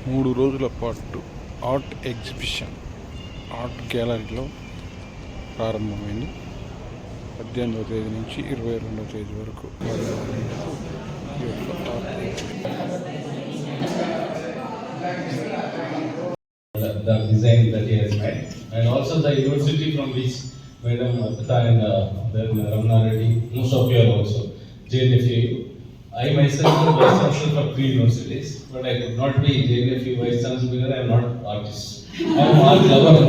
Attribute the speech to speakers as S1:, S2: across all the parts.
S1: 3 రోజుల పాటు art exhibition art గ్యాలరీలో ప్రారంభమైంది. 18వ తేదీ నుంచి 22వ తేదీ వరకు ఈ యొక్క art
S2: the design that he has made, and also the university from which Madam Apita and then Ramana Reddy, most of you are also JNFU. I myself am vice chancellor for 3 universities, but I could not be JNFU vice chancellor because I am not artist. I am art lover.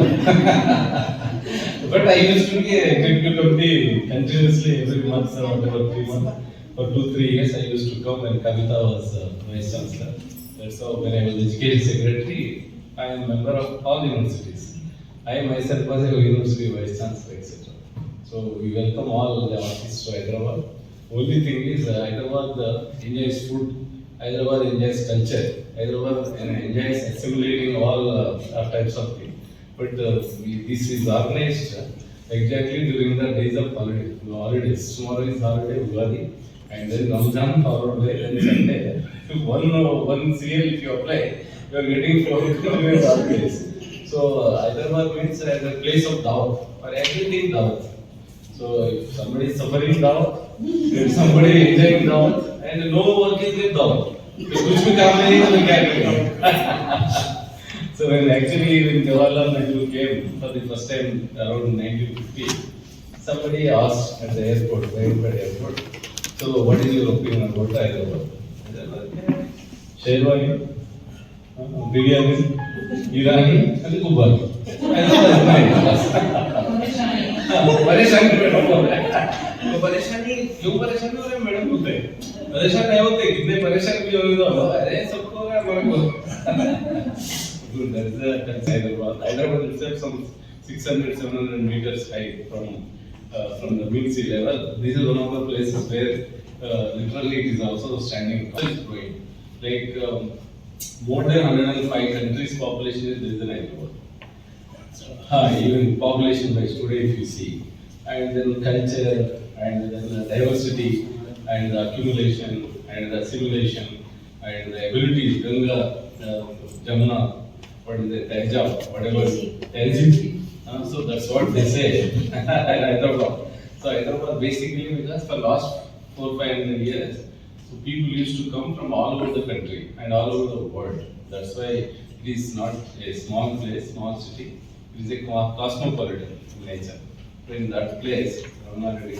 S2: But I used to be a executive committee continuously every month or whatever 3 months. For 2-3 years I used to come when Kavita was vice chancellor. That's how when I was education secretary, I am a member of all universities. I myself was a university vice chancellor, etc. So we welcome all the artists to Hyderabad. Only thing is Hyderabad enjoys food, Hyderabad enjoys culture, Hyderabad enjoys assimilating all types of things. But this is organized exactly during the days of holidays. Tomorrow is holiday, Ugadi, and then Ramzan followed by then Sunday. One CL if you apply, you are getting 4 holidays. So Hyderabad means as a place of dawat, for everything dawat. So if somebody is suffering dawat, if somebody enjoying dawat, and no work is with dawat. So कुछ भी काम नहीं है तो क्या करें? So when Jawaharlal Nehru came for the first time around 1950, somebody asked at the airport, Hyderabad airport, so what is your opinion about Hyderabad? Sherwani, biryani, Irani, and Kubani. परेशानी तो परेशानी क्यों परेशानी हो रहे हैं मैडम बोलते हैं परेशान नहीं होते कितने परेशान भी हो तो अरे सबको हो रहा है हमारे को Hyderabad itself some 600-700 meters high from the mean sea level. This is one of the places where literally it is also standing growing. Like more than 105 countries population is there in Hyderabad. Even population wise today if you see, and then culture and then diversity and the accumulation and the assimilation and the abilities, Ganga, Jamuna, what is it, Teja, whatever, Tehzeeb. So that's what they say. Hyderabad. So Hyderabad basically because for last 400-500 years, so people used to come from all over the country and all over the world. That's why it is not a small place, small city. It is a cosmopolitan in nature. So in that place, Ramana Reddy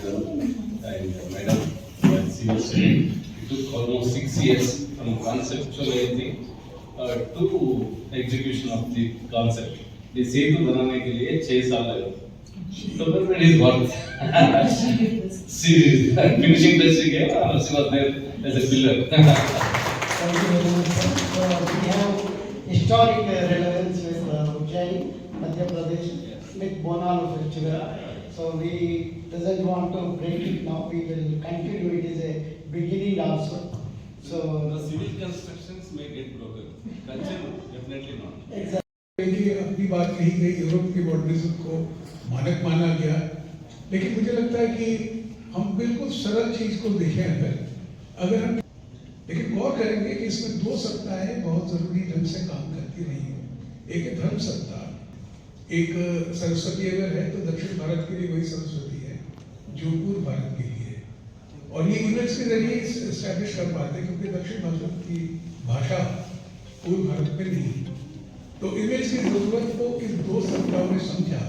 S2: and Madam, it took almost 6 years from conceptualizing to execution of the concept. The setu banane ke liye 6 saal lage. So but it is worth. Seriously, finishing touch again, she was there as a pillar.
S3: Thank you very much, sir. We have historic relevance with Ujjain, Madhya Pradesh, with Bonalu festival. So we doesn't want to break it now. We will continue. It is a beginning also. So
S2: The civil constructions may get broken. Culture definitely not.
S3: exactly.
S4: अपनी बात कही गई, Europe के modernism को मानक माना गया, लेकिन मुझे लगता है कि हम बिल्कुल सरल चीज को देखें अगर हम लेकिन गौर करेंगे कि इसमें 2 सत्ताएं बहुत जरूरी ढंग से काम करती रही हैं। एक है धर्म सत्ता, एक सरस्वती अगर है तो दक्षिण भारत के लिए वही सरस्वती है जो पूर्व भारत के लिए है, और ये इमेज के जरिए एस्टैब्लिश कर पाते हैं क्योंकि दक्षिण भारत की भाषा पूर्व भारत में नहीं। तो इमेज की जरूरत को इन 2 सत्ताओं ने समझा।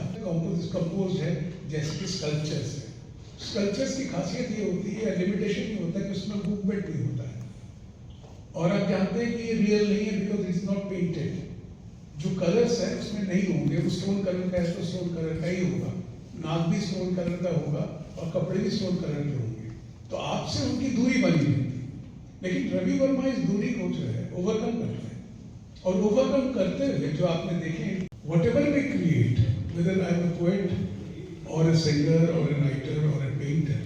S4: कंपोज है जैसे कि स्कल्पचर्स है। स्कल्पचर्स की खासियत ये होती है, लिमिटेशन ये होता है कि उसमें मूवमेंट नहीं होता है, और आप जानते हैं कि ये रियल नहीं है बिकॉज इट्स नॉट पेंटेड। जो कलर्स है उसमें नहीं होंगे, वो स्टोन कलर का है तो स्टोन कलर का ही होगा, नाक भी स्टोन कलर का होगा और कपड़े भी स्टोन कलर के होंगे। तो आपसे उनकी दूरी बनी रहती, लेकिन रवि वर्मा इस दूरी को जो है ओवरकम करते हैं, और ओवरकम करते हुए जो आपने देखे whatever we create, whether I am a poet or a singer or a writer or a painter,